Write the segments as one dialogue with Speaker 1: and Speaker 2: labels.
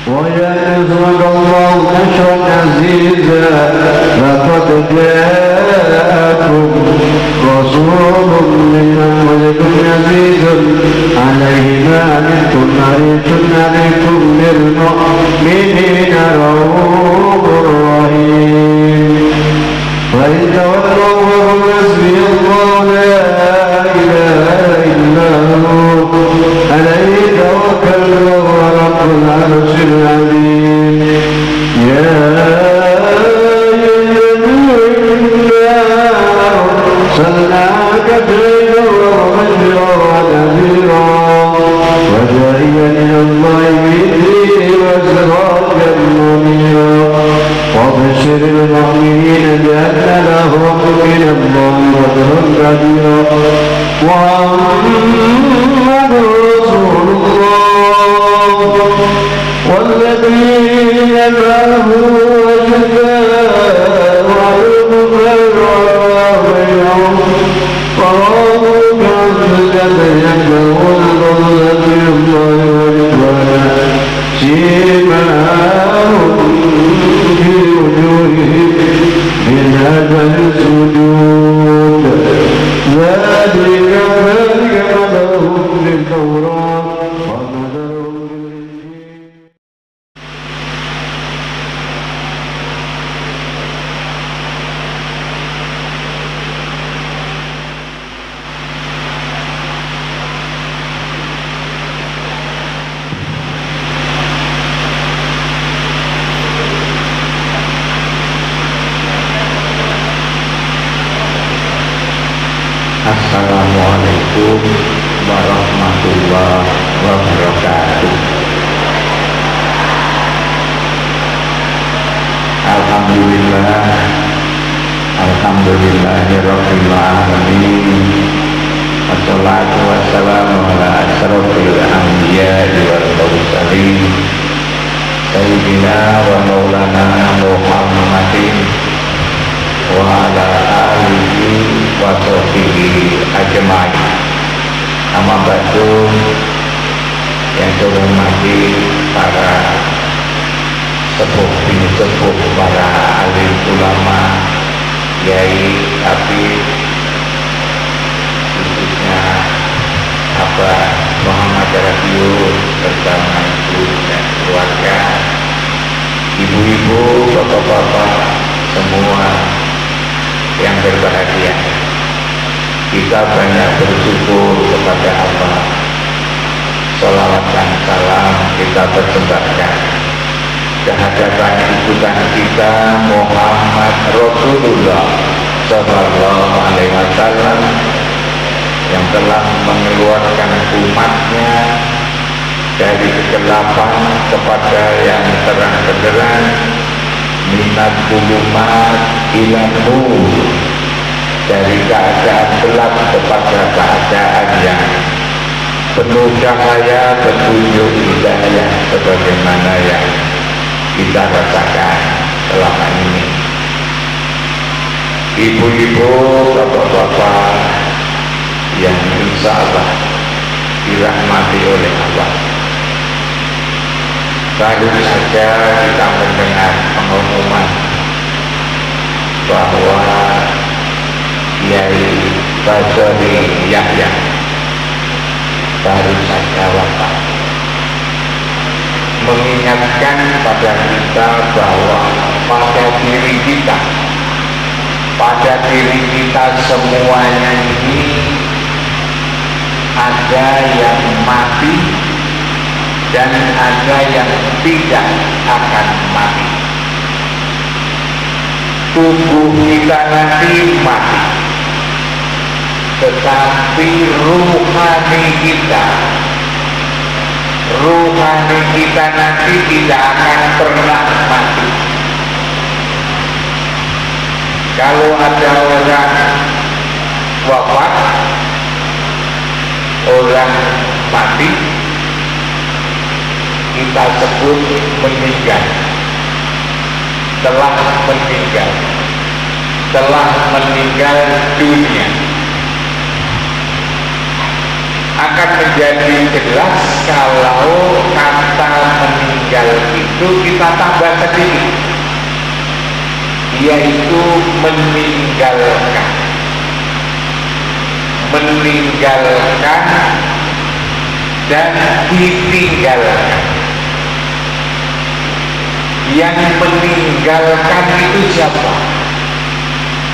Speaker 1: وينصرك الله نصرا عزيزا لقد جاءكم رسول من أنفسكم عزيز عليه ما عنتم حريص عليكم بالمؤمنين رؤوف رحيم وإن تولوا فقل حسبي الله لا إله إلا هو عليه توكلت وهو رب العرش العظيم يا أرسلناك بشيرا وبشيرا ونذيرا وداعيا إلى الله بإذنه وسراجا منيرا وبشر المؤمنين بأن لهم من الله فضلا كبيرا محمد رسول الله والذين معه أشداء على الكفار بينهم تراهم كالسجن يكبرون فضلا من الله ورضوانا سيماهم في وجوههم من أثر السجود ذلك مثلهم في التوراة ومثلهم في الإنجيل.
Speaker 2: Assalamualaikum warahmatullahi wabarakatuh. Alhamdulillah, alhamdulillahirabbil alamin. Wassalatu wassalamu ala asyrofil anbiya'i wal mursalin sayyidina wa maulana Muhammadin wa ala alihi wa sahbihi ajma'in. Amma ba'du, yang dihormati para sepuh bini sepuh, para alim ulama, kiai, habib, khususnya Abah Muhammad Radio bersama ibu dan keluarga, ibu-ibu, bapak-bapak, semua yang berbahagia. Kita banyak bersyukur kepada Allah. Sholawat dan salam kita persembahkan kehadapan ibutan kita Muhammad Rasulullah Sallallahu Alaihi Wasallam yang telah mengeluarkan umatnya dari kegelapan kepada yang terang benderang, minat bulumat ila nur, dari keadaan gelap kepada keadaan yang penuh cahaya, petunjuk hidayah sebagaimana yang kita rasakan selama ini. Ibu-ibu, bapak-bapak yang insya Allah dirahmati oleh Allah, baru saja kita mendengar pengumuman bahwa Kiai Bazari Yahya baru saja wafat, mengingatkan pada kita bahwa pada diri kita semuanya ini ada yang mati dan ada yang tidak akan mati. Tubuh kita nanti mati, tetapi ruhani kita nanti tidak akan pernah mati. Kalau ada orang wafat, orang mati, kita sebut meninggal, telah meninggal dunia. Akan menjadi jelas kalau kata meninggal kita tambah sedikit, yaitu meninggalkan dan ditinggalkan. Yang meninggalkan itu siapa?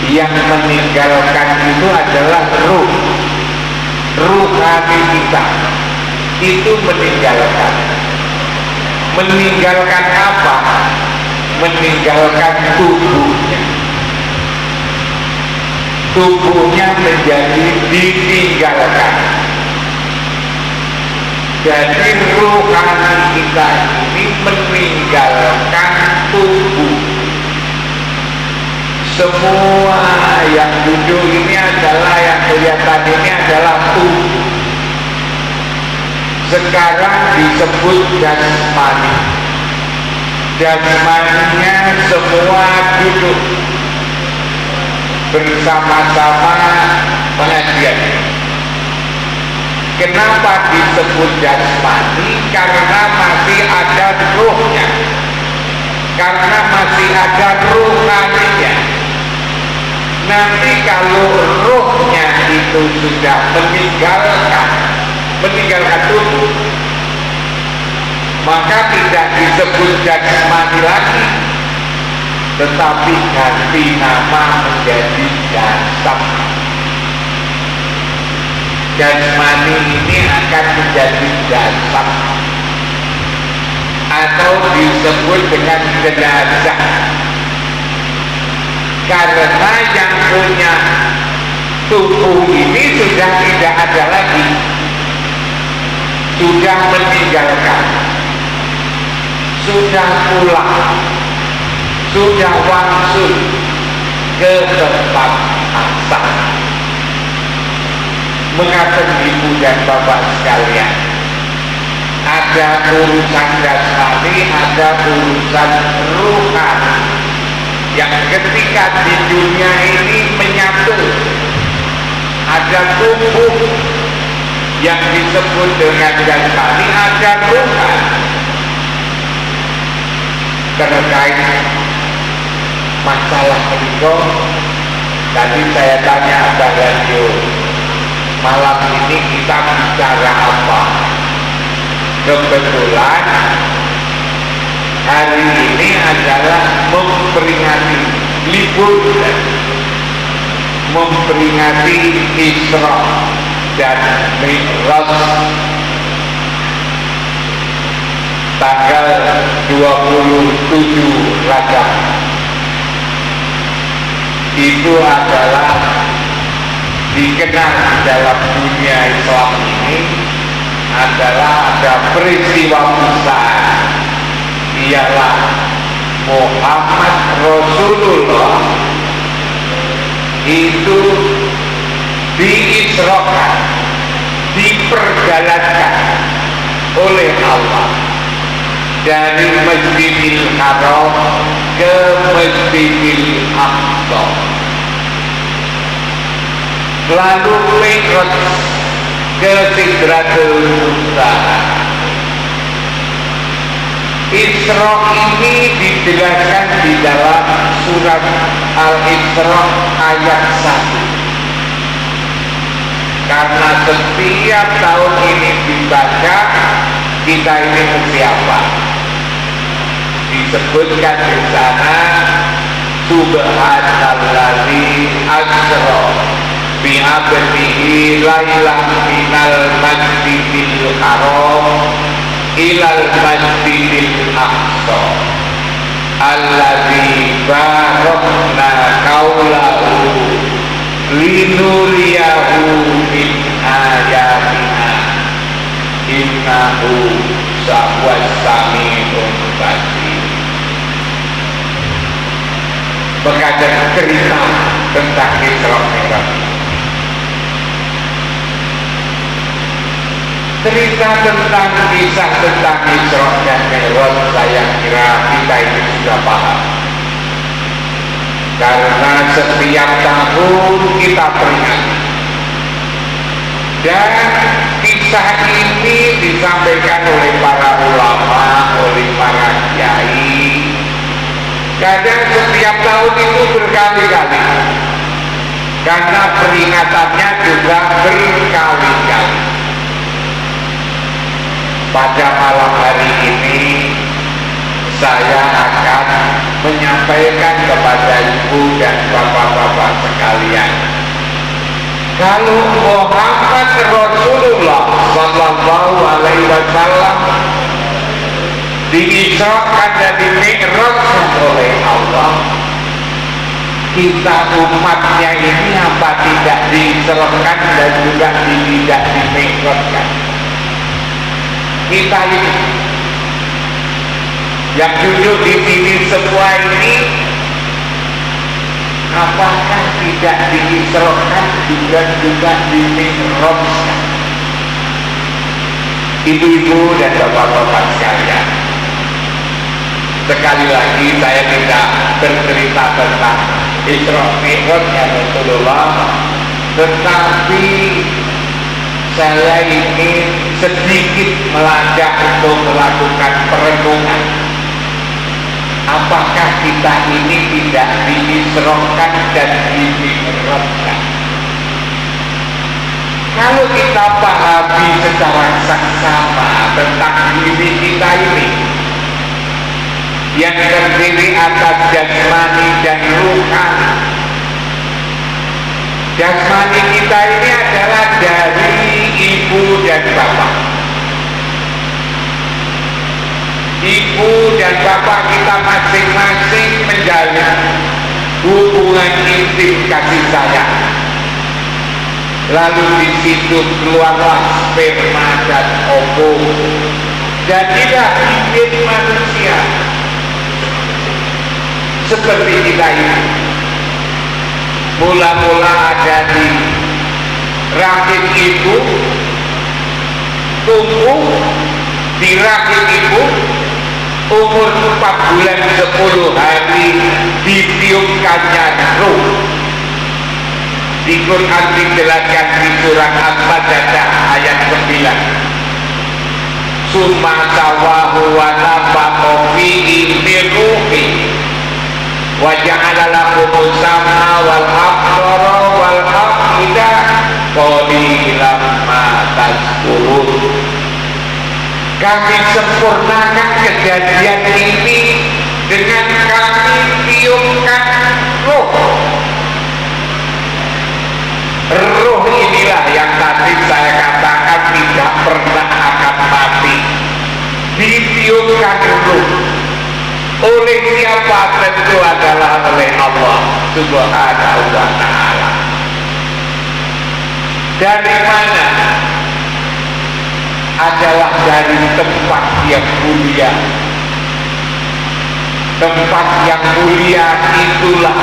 Speaker 2: Yang meninggalkan itu adalah ruhani kita. Itu meninggalkan. Meninggalkan apa? Meninggalkan tubuhnya. Tubuhnya menjadi ditinggalkan. Jadi rohani kita ini meninggalkan tubuh. Semua yang duduk ini adalah, yang kelihatan ini adalah tubuh. Sekarang disebut jasmani. Jasmaninya semua duduk bersama-sama pengajian. Kenapa disebut jasmani? Karena masih ada ruhnya, karena masih ada rohaninya. Nanti kalau rohnya itu sudah meninggalkan tubuh, maka tidak disebut jasmani lagi, tetapi ganti nama menjadi jasad. Jasmani ini akan menjadi jasad, atau disebut dengan jenazah, karena yang punya tubuh ini sudah tidak ada lagi, sudah meninggalkan, sudah pulang, sudah wangsul ke tempat asal. Mengatakan ibu dan bapak sekalian, ada urusan jasmani, ada urusan rohani, yang ketika di dunia ini menyatu. Ada tubuh yang disebut dengan jasmani, ada rohani. Terkait masalah itu, tadi saya tanya Abah Radio, malam ini kita bicara apa? Kebetulan hari ini adalah memperingati libur, memperingati Isra dan Mi'raj tanggal 27 Rajab. Itu adalah dikenal dalam dunia Islam ini adalah ada peristiwa besar, ialah Muhammad Rasulullah itu diisrokan, diperjalankan oleh Allah dari Masjidil Haram ke Masjidil Aqsa, lalu Mi'raj ke Sidratul Muntaha. Isra ini dijelaskan di dalam surat Al-Isra ayat 1. Karena setiap tahun ini dibaca, kita ini mesti apa? Disebutkan di sana, Subhanallazi asra bi'abdihi lailan minal masjidil haram ilal masjidil aqsa alladzi barakna kaulahu linuriyahu min ayatina innahu sahwas sami'un basir. Berkata cerita tentang Isra Mi'raj, cerita tentang kisah tentang Isra dan Mi'raj, saya kira kita ini sudah paham, karena setiap tahun kita peringati. Dan kisah ini disampaikan oleh para ulama, oleh para kiai, Kadang setiap tahun itu berkali-kali, karena peringatannya juga berkali-kali. Pada malam hari ini saya akan menyampaikan kepada ibu dan bapak-bapak sekalian, kalau Muhammad Rasulullah Sallallahu Alaihi Wasallam diisrakan dan dimi'rajkan oleh Allah, kita umatnya ini apa tidak diisrakan dan juga tidak dimi'rajkan? Kita ini yang duduk di sini semua ini, apakah tidak diisrakan juga dimi'rajkan? Ibu-ibu dan bapak-bapak sekalian, sekali lagi saya tidak bercerita tentang Isra Mi'rajnya Rasulullah, tetapi saya ingin sedikit melacak untuk melakukan perenungan. Apakah kita ini tidak diisrokan dan dimi'rajkan? Kalau kita pahami secara saksama tentang diri kita ini, yang terdiri atas jasmani dan ruhani. Jasmani kita ini adalah dari ibu dan bapak. Ibu dan bapak kita masing-masing menjalin hubungan intim kasih sayang. Lalu di situ keluarlah sperma dan ovum. Jadilah bibit manusia seperti kita ini. Mula-mula ada di rahim ibu, tumbuh di rahim ibu, umur 4 bulan 10 hari ditiupkannya ruh. Di Quran dijelaskan di surat Al-Baqarah ayat 9. Summa sawahu wa nafakha fihi min ruhi wa ja'ala lakum sam'a wal absara wal afida qalilan ma tashkurun. Kami sempurnakan kejadian ini dengan kami tiupkan roh. Roh inilah yang tadi saya katakan tidak pernah akan mati. Ditiupkan roh. Oleh siapa? Tentu adalah oleh Allah Subhanahu wa ta'ala. Dari mana? Adalah dari tempat yang mulia. Tempat yang mulia itulah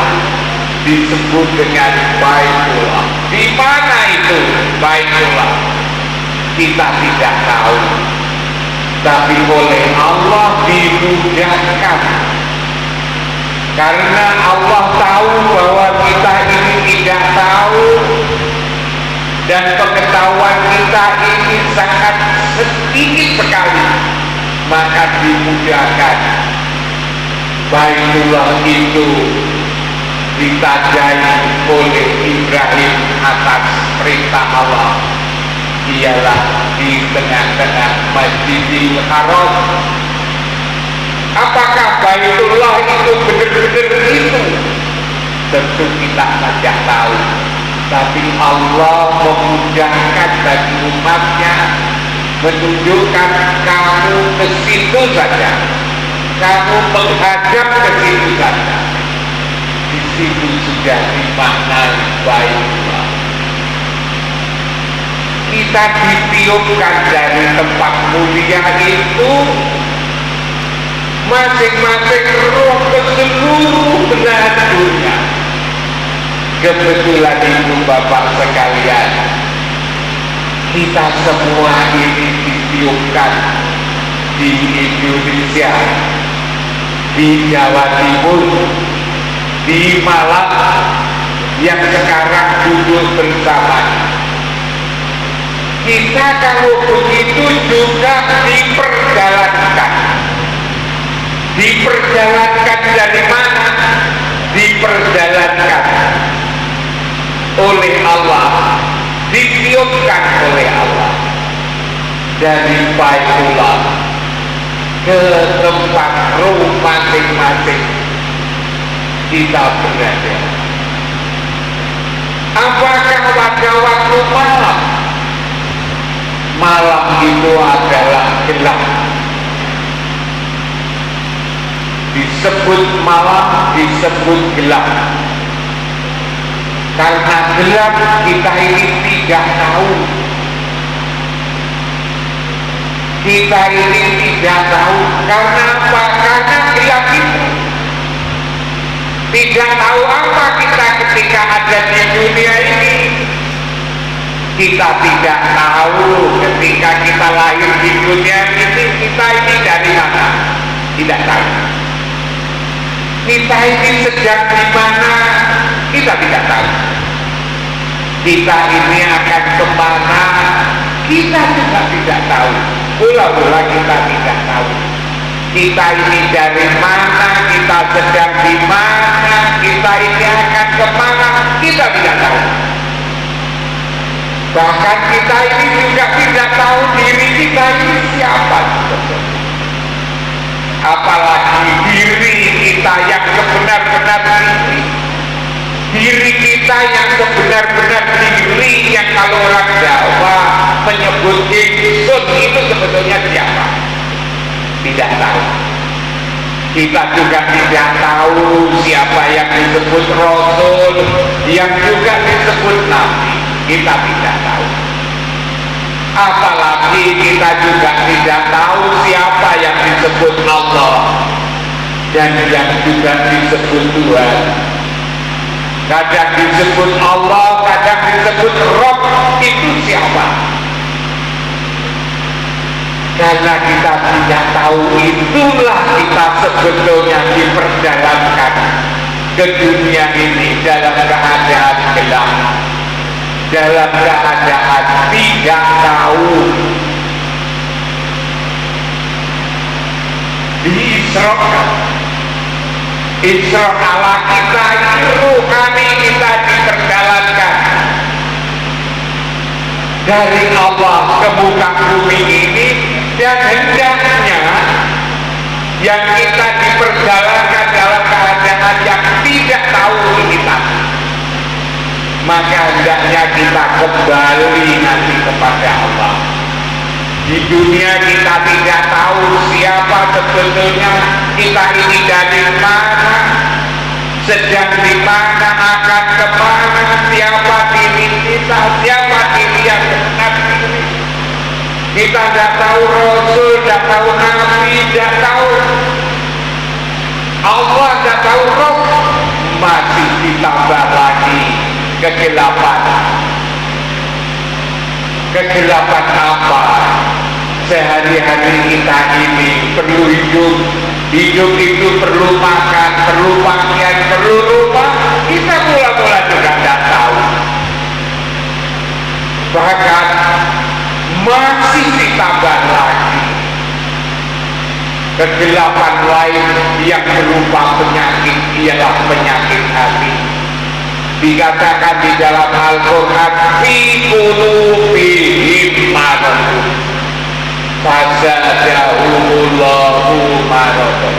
Speaker 2: disebut dengan Baitullah. Di mana itu Baitullah? Kita tidak tahu. Tapi oleh Allah dimudahkan. Karena Allah tahu bahwa kita ini tidak tahu, dan pengetahuan kita ini sangat sedikit sekali, maka dimudahkan. Baitullah itu ditajai oleh Ibrahim atas perintah Allah, ialah di tengah-tengah Masjidil Haram. Apakah Baitullah itu benar-benar itu? Tentu kita tidak tahu. Tapi Allah memudahkan bagi umatnya, menunjukkan kamu ke situ saja, kamu menghadap ke situ saja. Di situ sudah dimaknai Baitullah. Kita ditiupkan dari tempat mulia itu, masing-masing roh ke seluruh belahan dunia. Kebetulan ibu bapak sekalian, kita semua ini ditiupkan di Indonesia, di Jawa Timur, di Malang yang sekarang duduk bersama. Kita kalau begitu juga diperjalankan dari mana? dari Baitullah ke tempat rumah masing-masing kita berada. Apakah pada waktu malam? Malam itu adalah gelap. Disebut malam, disebut gelap. Karena gelap kita ini tidak tahu. Kita ini tidak tahu. Karena apa? Karena gelap itu. Tidak tahu apa kita ketika ada di dunia ini. Kita tidak tahu ketika kita lahir di dunia ini, kita ini dari mana? Tidak tahu. Kita ini sedang di mana? Kita tidak tahu. Kita ini akan kemana? Kita juga tidak tahu. Pula-pula kita tidak tahu. Kita ini dari mana? Kita sedang di mana? Kita ini akan kemana? Kita tidak tahu. Bahkan kita ini juga tidak tahu diri kita ini siapa. Apalagi diri kita yang sebenar-benar diri kita yang sebenar-benar diri yang kalau orang Jawa menyebut ingsun itu sebetulnya siapa? Tidak tahu. Kita juga tidak tahu siapa yang disebut Rasul, yang juga disebut Nabi. Kita tidak tahu. Apalagi kita juga tidak tahu siapa yang disebut Allah dan yang juga disebut Tuhan. Kadang disebut Allah, kadang disebut Rabb. Itu siapa? Karena kita tidak tahu, itulah kita sebetulnya diperjalankan ke dunia ini dalam keadaan gelap, dalam keadaan tidak tahu. Isra ala kita itu rohani kita diperjalankan dari Allah ke muka bumi ini, dan hendaknya yang kita diperjalankan dalam keadaan yang tidak tahu ini tadi. Maka hendaknya kita kembali nanti kepada Allah. Di dunia kita tidak tahu siapa sebetulnya kita ini, dari mana, sedang di mana, akan kemana, siapa diri kita, siapa diri yang benar diri. Kita tidak tahu Rasul, tidak tahu Nabi, tidak tahu Allah, tidak tahu Roh. Masih ditambah lagi kegelapan. Kegelapan apa? Sehari-hari kita ini perlu hidup. Hidup itu perlu makan, perlu pakaian, perlu rumah. Kita mula-mula juga tidak tahu. Bahkan masih ditambah lagi kegelapan lain yang berupa penyakit, ialah penyakit hati. Dikatakan di dalam Al-Quran, fi qulubihim maradun fazadahumullahu maradun.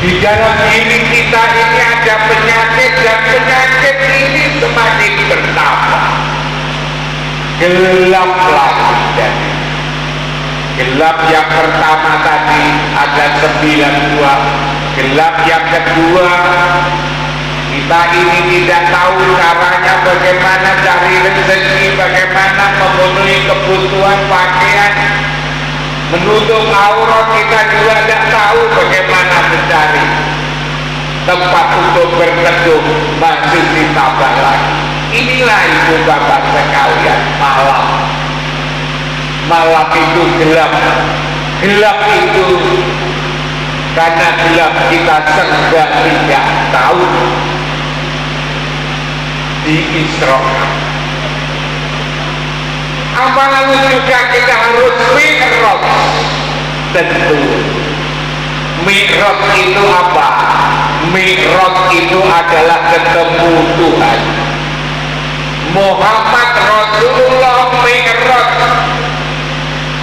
Speaker 2: Di dalam diri kita ini ada penyakit, dan penyakit ini semakin bertambah. Gelap lagi, dan gelap yang pertama tadi ada 9 gelap yang kedua, kita ini tidak tahu caranya bagaimana cari rezeki, bagaimana memenuhi kebutuhan pakaian, menutup aurat. Kita juga tidak tahu bagaimana mencari tempat untuk berteduh. Masih ditambah lagi. Inilah ibu bapak sekalian, malam. Malam itu gelap. Gelap itu karena gelap kita serba tidak tahu. Di Isra, apalagi juga kita harus mi'raj. Tentu mi'raj itu apa? Mi'raj itu adalah ketemu Tuhan. Muhammad Rasulullah mi'raj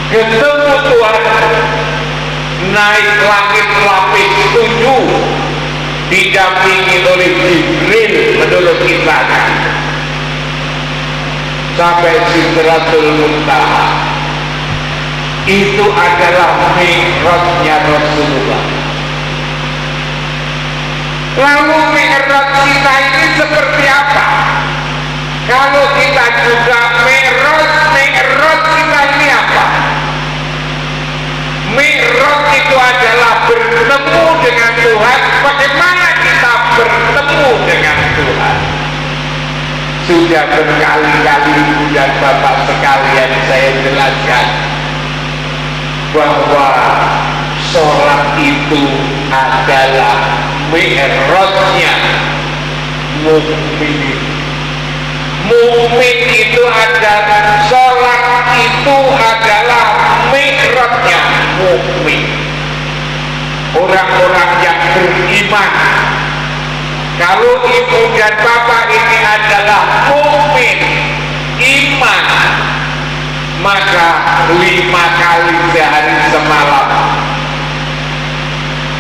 Speaker 2: ketemu Tuhan, naik langit lapis 7 didampingi oleh Jibril menurut kita sampai Sidratul Muntaha. Itu adalah mi'rajnya Rasulullah. Lalu mi'raj kita ini seperti apa? Kalau kita juga mi'raj kita ini apa? Mi'raj itu adalah bertemu dengan Tuhan. Bagaimana kita bertemu dengan Tuhan? Sudah berkali-kali Ibu dan Bapak sekalian saya jelaskan bahwa sholat itu adalah mi'rajnya mukmin. Mukmin itu adalah, sholat itu adalah mi'rajnya mukmin. Orang-orang yang beriman. Kalau ibu dan bapak ini adalah mukmin, iman, maka 5 kali sehari semalam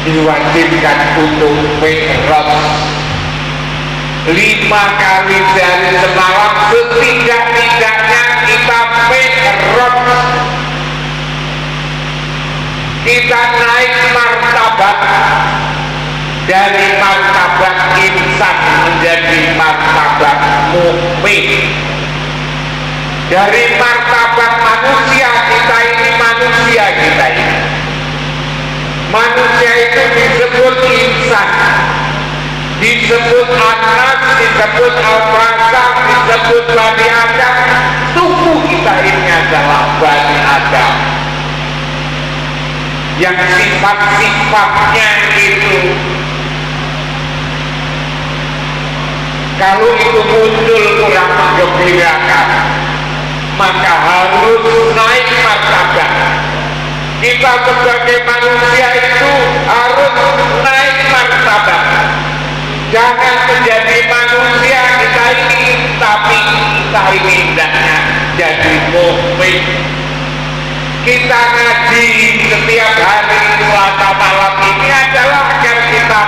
Speaker 2: diwajibkan untuk mi'raj. 5 kali sehari semalam setidak-tidaknya kita mi'raj. Kita naik martabat dari martabat insan menjadi martabat mukmin. Dari martabat manusia kita ini, manusia itu disebut insan, disebut anak, disebut al-basar, disebut Bani Adam. Tubuh kita ini adalah Bani Adam yang sifat-sifatnya itu, kalau itu muncul kurang menggembirakan, maka harus naik martabat. Kita sebagai manusia itu harus naik martabat. Jangan menjadi manusia kita ini, tapi kita ini hendaknya jadi mukmin. Kita ngaji setiap hari Selasa malam ini adalah agar kita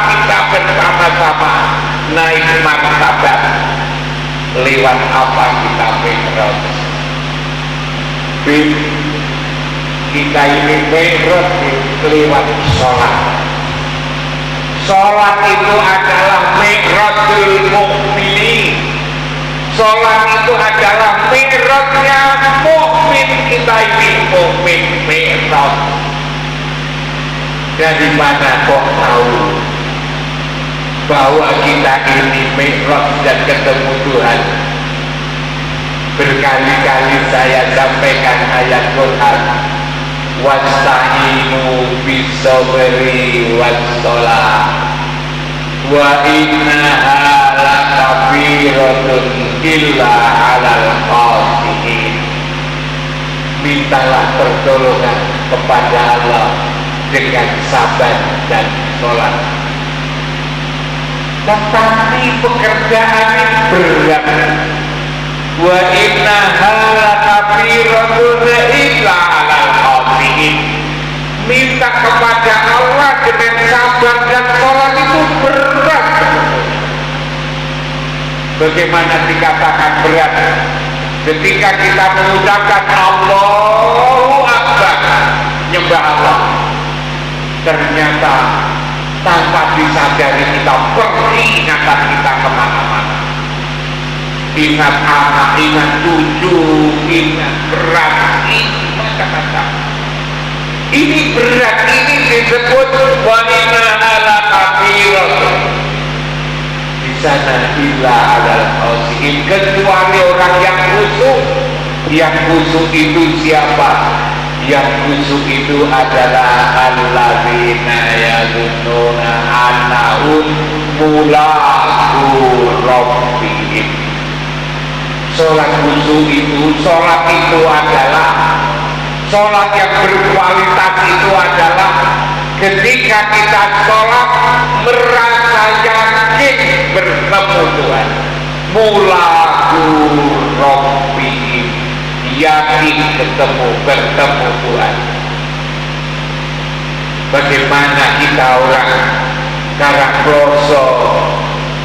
Speaker 2: bersama-sama naik martabat. Lewat apa kita mi'raj? Kita ini mi'raj lewat sholat. Sholat itu adalah mi'rajul mukminin. Sholat itu adalah mi'rajnya mukmin. Kita ini mukmin mi'raj. Dari mana kok tahu bahwa kita ini mi'raj dan ketemu Tuhan? Berkali-kali saya sampaikan ayat Quran, wasta'inu bis-sabri was-shalah wa innaha lakabiratun illa 'alal khashi'in. Mintalah pertolongan kepada Allah dengan sabar dan sholat. Tetapi pekerjaan berat. Wa innaha lakabiratun illa 'alal khashi'in. Minta kepada Allah dengan sabar dan sholat itu berat. Bagaimana dikatakan berat? Ketika kita mengucapkan Allahu Akbar, nyembah Allah, ternyata tanpa disadari kita peringatan kita kemana-mana. Ingat anak, ingat cucu, ingat berat, ini macam-macam. Ini berat, ini disebut wa innaha lakabiratun. Di sana illa 'alal khashi'in, kecuali orang yang khusyuk. Yang khusyuk itu siapa? Yang khusyuk itu adalah alladzina yazunnuna annahum mulaqu rabbihim. Sholat khusyuk itu, sholat itu adalah, sholat yang berkualitas itu adalah ketika kita sholat merasa yakin bertemu Tuhan. Mulaqu rabbihim, yakin bertemu Tuhan. Bagaimana kita orang Karangploso,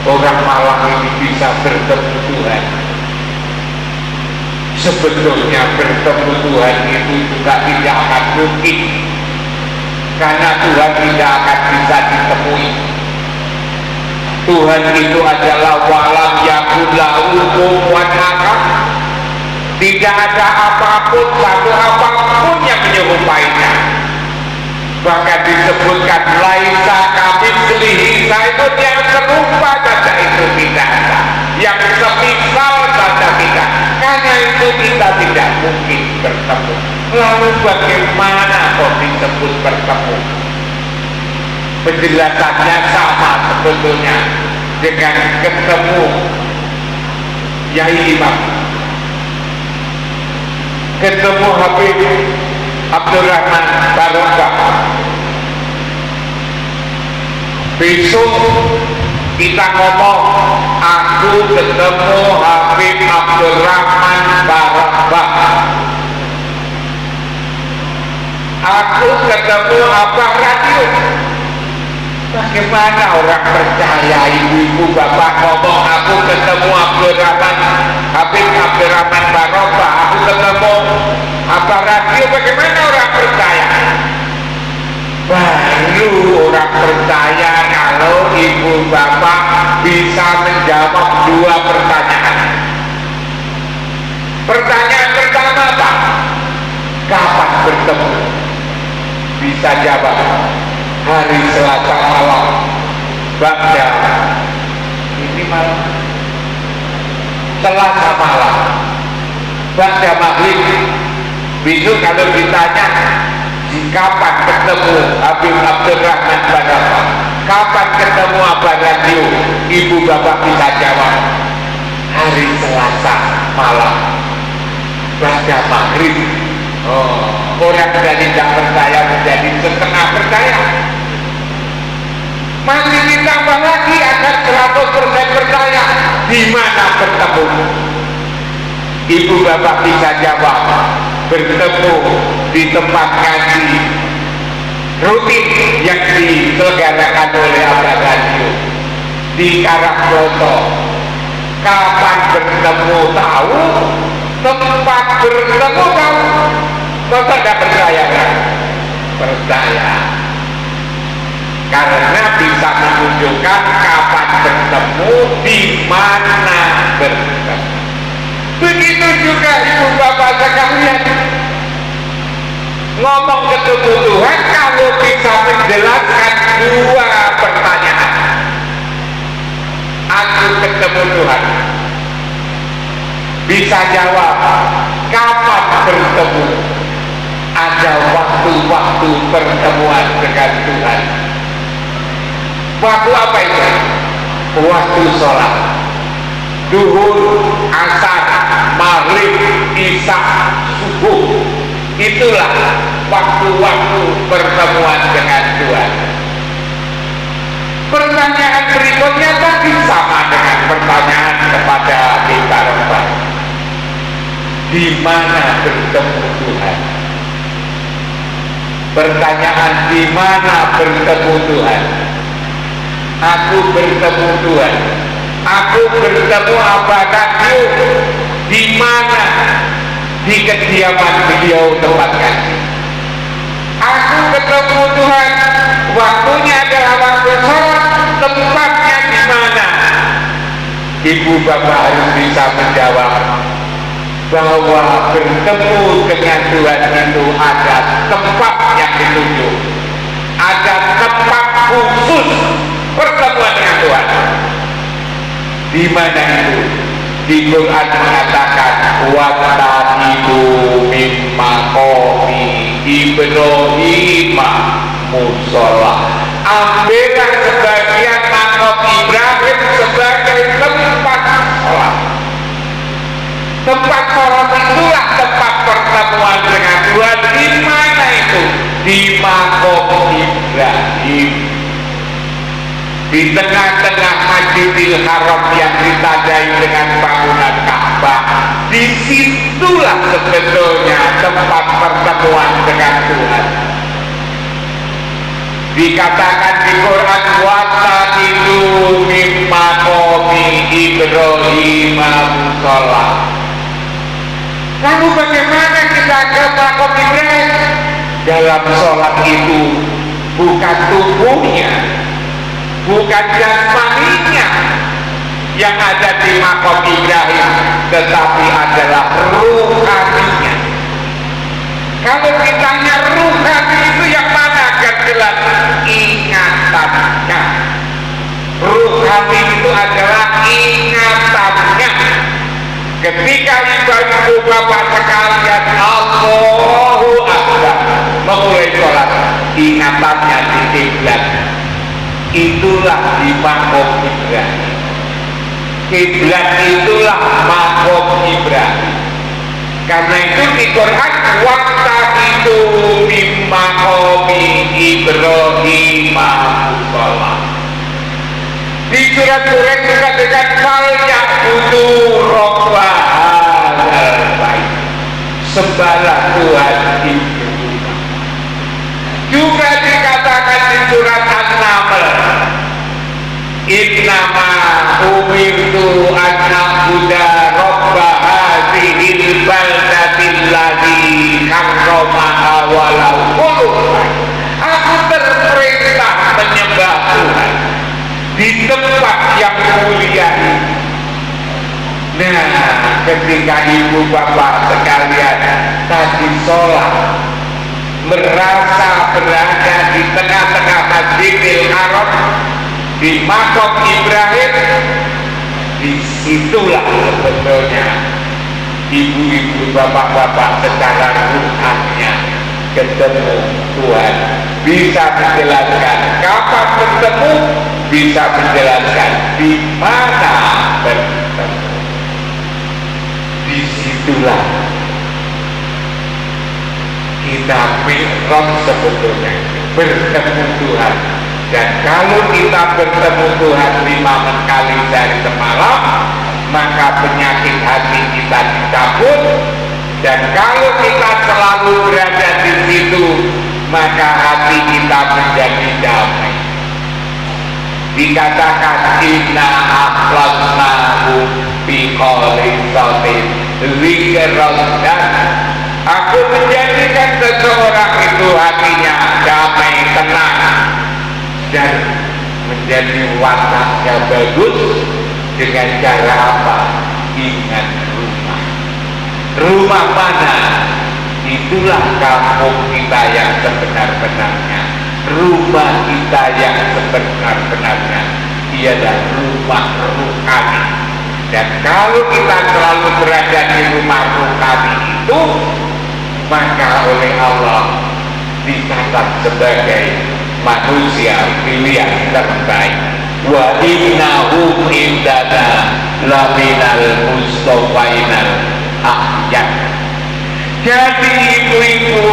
Speaker 2: orang Malang ini bisa bertemu Tuhan? Sebetulnya bertemu Tuhan itu juga tidak akan mungkin, karena Tuhan tidak akan bisa ditemui. Tuhan itu adalah walam yakun lahu kufuwan ahad. Tidak ada apapun, satu apapun yang menyerupainya. Bahkan disebutkan laisa kamitslihi syai'un, yang serupa saja itu tidak ada, yang semisal saja tidak. Karena itu kita tidak mungkin bertemu. Lalu bagaimana kok disebut bertemu? Penjelasannya sama sebetulnya dengan ketemu Yai Imam, ketemu Habib Abdurrahman Barokah. Besok kita ngomong, aku ketemu Habib Abdurrahman Barokah, aku ketemu Abah Radio. Bagaimana orang percaya ibu-ibu bapak ngomong aku ketemu Abdurrahman Habib Abdurrahman Barokah, aku ketemu Abah Radio? Bagaimana orang percaya? Baru orang percaya kalau ibu bapak bisa menjawab dua pertanyaan. Pertanyaan pertama apa? Kapan bertemu? Bisa jawab hari Selasa malam, Bagja ini malam, Selasa malam, Bagja maghrib. Besok kalau ditanya kapan ketemu Habib Abdurrahman Barokah, kapan ketemu Abah Radio, ibu bapak bisa jawab hari Selasa malam, Bagja maghrib. Orang dari tidak percaya menjadi setengah percaya. Masih ditambah lagi agar 100% percaya. Di mana bertemu? Ibu bapak bisa jawab, bertemu di tempat ngaji rutin yang diselenggarakan oleh Abah Radio di Karangploso. Kapan bertemu tahu, tempat bertemu tahu. Masa tidak percaya kan? Percaya, karena bisa menunjukkan kapan bertemu, di mana bertemu. Begitu juga ibu bapak sekalian, ngomong ketemu Tuhan kalau bisa menjelaskan dua pertanyaan. Aku ketemu Tuhan, bisa jawab kapan bertemu. Ada waktu-waktu pertemuan dengan Tuhan. Waktu apa itu? Waktu sholat duhur, asar, maghrib, isya, subuh. Itulah waktu-waktu pertemuan dengan Tuhan. Pertanyaan berikutnya tadi sama dengan pertanyaan kepada Habib Barokah. Di mana bertemu Tuhan? Pertanyaan di mana bertemu Tuhan? Aku bertemu Tuhan. Aku bertemu Abah Radio. Di mana? Di kediaman beliau tempat ngaji. Aku ketemu Tuhan. Waktunya adalah waktu sholat. Tempatnya di mana? Ibu bapak harus bisa menjawab bahwa bertemu dengan Tuhan itu ada tempat yang ditunjuk, ada tempat khusus pertemuan dengan Tuhan. Di mana itu? Di Quran mengatakan wattaqidu min maqami Ibrahim musholla. Ambillah sebagian maqam Ibrahim sebagai tempat sholat. Tempat sholat itulah tempat pertemuan dengan Tuhan. Di mana itu? Di maqam Ibrahim, di tengah-tengah Masjidil Haram yang ditandai dengan bangunan Ka'bah. disitulah sebetulnya tempat pertemuan dengan Tuhan. Dikatakan di Quran, wattakhidhu min maqami Ibrahim musholla. Lalu bagaimana kita ke maqam Ibrahim? Dalam sholat itu bukan tubuhnya, bukan jasmaninya yang ada di maqam Ibrahim, tetapi adalah ruhaninya. Kalau ditanya ruhani itu yang mana? Akan jelas ingatannya. Ruhani itu adalah ingatannya. Ketika ibu bapak sekalian Allahu Akbar memulai sholat, ingatannya di kiblat. Itulah di maqam Ibrahim. Kiblat itulah maqam Ibrahim. Karena itu di Quran, wattakhidhu min maqami Ibrahim musholla. Di surat Quran dikatakan falyabudu rabba hadzal bait, sembahlah Tuhan di rumah. Juga dikatakan di surat An-Naml, innama umirtu an a'budu rabba hadzihil baldatil ladzi karramaha walau qulub. Aku terperintah menyembah Tuhan di tempat yang mulia ini. Nah, ketika ibu bapak sekalian tadi sholat, merasa berada di tengah-tengah Masjidil Haram, di maqam Ibrahim, disitulah sebetulnya ibu-ibu bapak-bapak secara ruhaninya ketemu Tuhan, bisa menjelaskan kapan bertemu, bisa menjelaskan di mana bertemu. Disitulah kita mi'raj sebetulnya, bertemu Tuhan. Dan kalau kita bertemu Tuhan 5 kali dari semalam, maka penyakit hati kita dicabut. Dan kalau kita selalu berada di situ, maka hati kita menjadi damai. Dikatakan inna akhlasnahu bi khalisatin dzikran, aku menjadikan seseorang itu hatinya damai, tenang, dan menjadi wataknya bagus. Dengan cara apa? Ingat rumah. Rumah mana? Itulah kampung kita yang sebenar-benarnya. Rumah kita yang sebenar-benarnya ialah rumah rohani. Dan kalau kita selalu berada di rumah rohani itu, maka oleh Allah dicatat sebagai manusia pilihan terbaik. Wa innahum indana laminal mustofainal ahyad. Jadi ibu-ibu,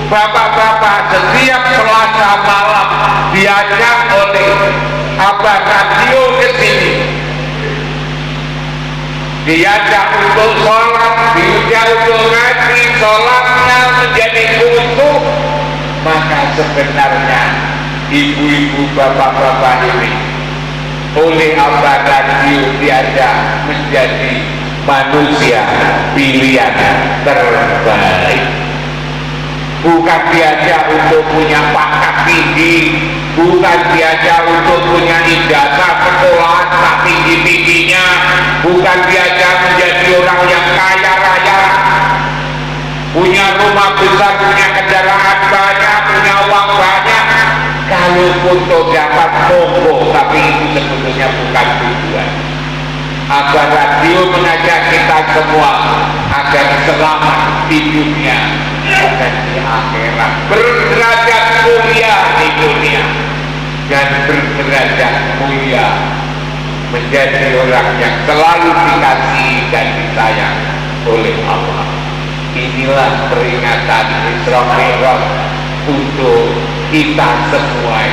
Speaker 2: bapak-bapak, setiap Selasa malam diajak oleh Abah Radio ke sini, diajak untuk sholat, diajak untuk ngaji, sholatnya menjadi khusyuk. Maka sebenarnya ibu-ibu, bapak-bapak ini oleh Abah Radio diajak menjadi manusia pilihan terbaik. Bukan diajak untuk punya pangkat tinggi, bukan diajak untuk punya ijazah sekolah tak tinggi-tingginya, bukan diajak menjadi orang yang kaya raya, punya rumah besar, punya kendaraan banyak, punya uang banyak. Kalaupun toh dapat monggo, tapi itu sebetulnya bukan tujuan. Abah Radio mengajak kita semua agar selamat di dunia dan di akhirat, berderajat mulia di dunia dan berderajat mulia menjadi orang yang selalu dikasihi dan disayang oleh Allah. Inilah peringatan Isra Mi'raj untuk kita semua,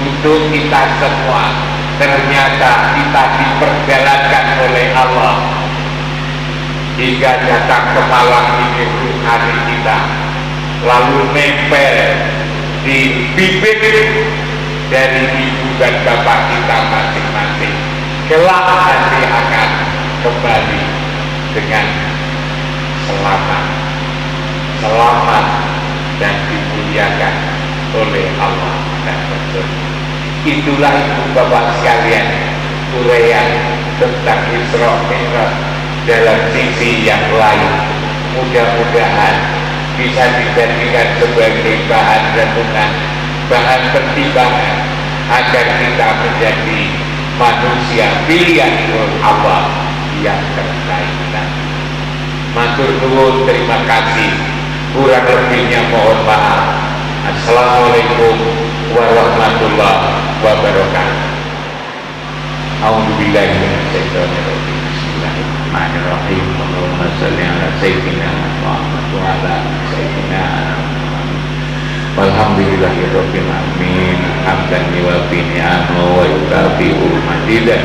Speaker 2: untuk kita semua. Ternyata kita diperjalankan oleh Allah hingga datang ke malam ini rohani kita, lalu nempel di bibir dari ibu dan bapak kita masing-masing. Kelak nanti akan kembali dengan selamat dan dimuliakan oleh Allah dan Rasul. Itulah ibu bapak sekalian uraian tentang Isra Mi'raj dalam sisi yang lain. Mudah-mudahan bisa dijadikan sebagai bahan renungan, bahan pertimbangan agar kita menjadi manusia pilihan Allah yang terbaik nanti. Matur nuwun, terima kasih. Kurang lebihnya mohon maaf. Assalamualaikum warahmatullahi wabarakatuh. A'udzubillahi minasyaitonir rajim. Bismillahirrahmanirrahim. Allahumma shalli ala sayyidina Muhammad wa ala sayyidina Muhammad. Walhamdulillahirabbil alamin. Hamdan yuwafi ni'amahu wa yukafi'u mazidah.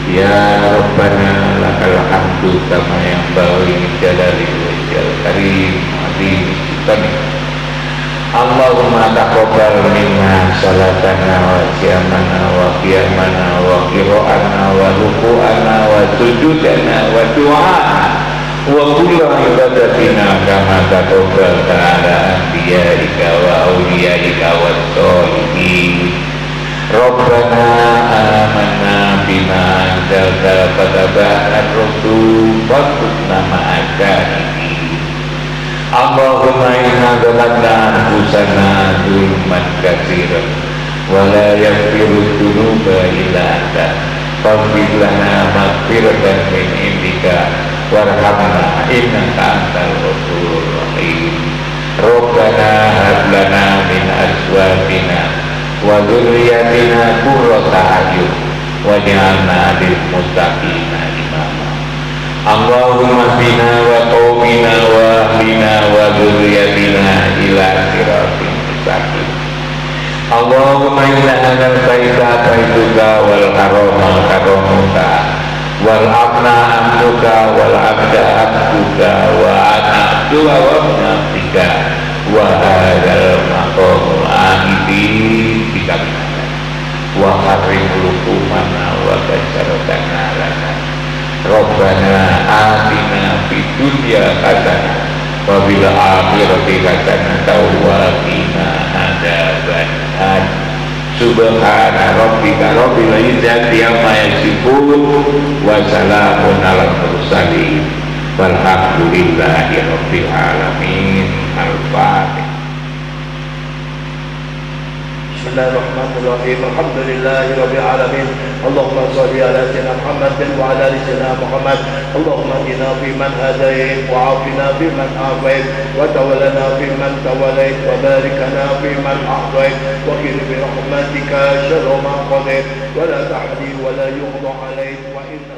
Speaker 2: Ya Rabbana lakal hamdu kama yanbaghi li jalali wajhil karim azim sultani. Allahumma taqabbal minna salatana wa siyamana wa qiyamana wa qira'ana wa ruku'ana wa sujudana wa du'ana wa kullu ibadatina kama taqabbalta ala anbiya'ika wa awliyaika wa sholihin. Rabbana amanna bima anzalta fatabana ar-rusul faktubna ma'as-shahidin. Allahumma inna zalamna anfusana zulman katsiran wa la yaghfiru dzunuba illa anta faghfir lana maghfiratan min indika warhamna innaka antal ghafurur rahim. Rabbana hab lana min azwajina wa dzurriyyatina qurrata a'yun waj'alna lil muttaqina imama. Allahumma bina wa qaumina wa ahlina wa dzurriyyatina ila siratin mustaqim. Allahumma inna hadal baita baituka wal harama haramuka wal amna amnuka wal abda abduka wa ana abduka wa abdika wa hadal maqamul amidin bika wa harim lukumana wa kajaratana lana. Rabbana atina fid dunya hasanah wa fil akhirati hasanah wa qina adzabannar. Subhana rabbika rabbil izzati amma yasifun wa salamun alal mursalin walhamdulillahi rabbil alamin. Al-Fatihah.
Speaker 3: Bismillahirrahmanirrahim. Alhamdulillahi rabbil alamin. Allahumma shalli ala sayyidina Muhammad wa ala ali sayyidina Muhammad. Allahumma hdina fi man hadait wa afina fi man afait wa tawallana fi man tawallait wa barik lana fi man a'tait wa qina bi rahmatika sharra ma qadait wa la tahdi wa la yuqda alayk wa inna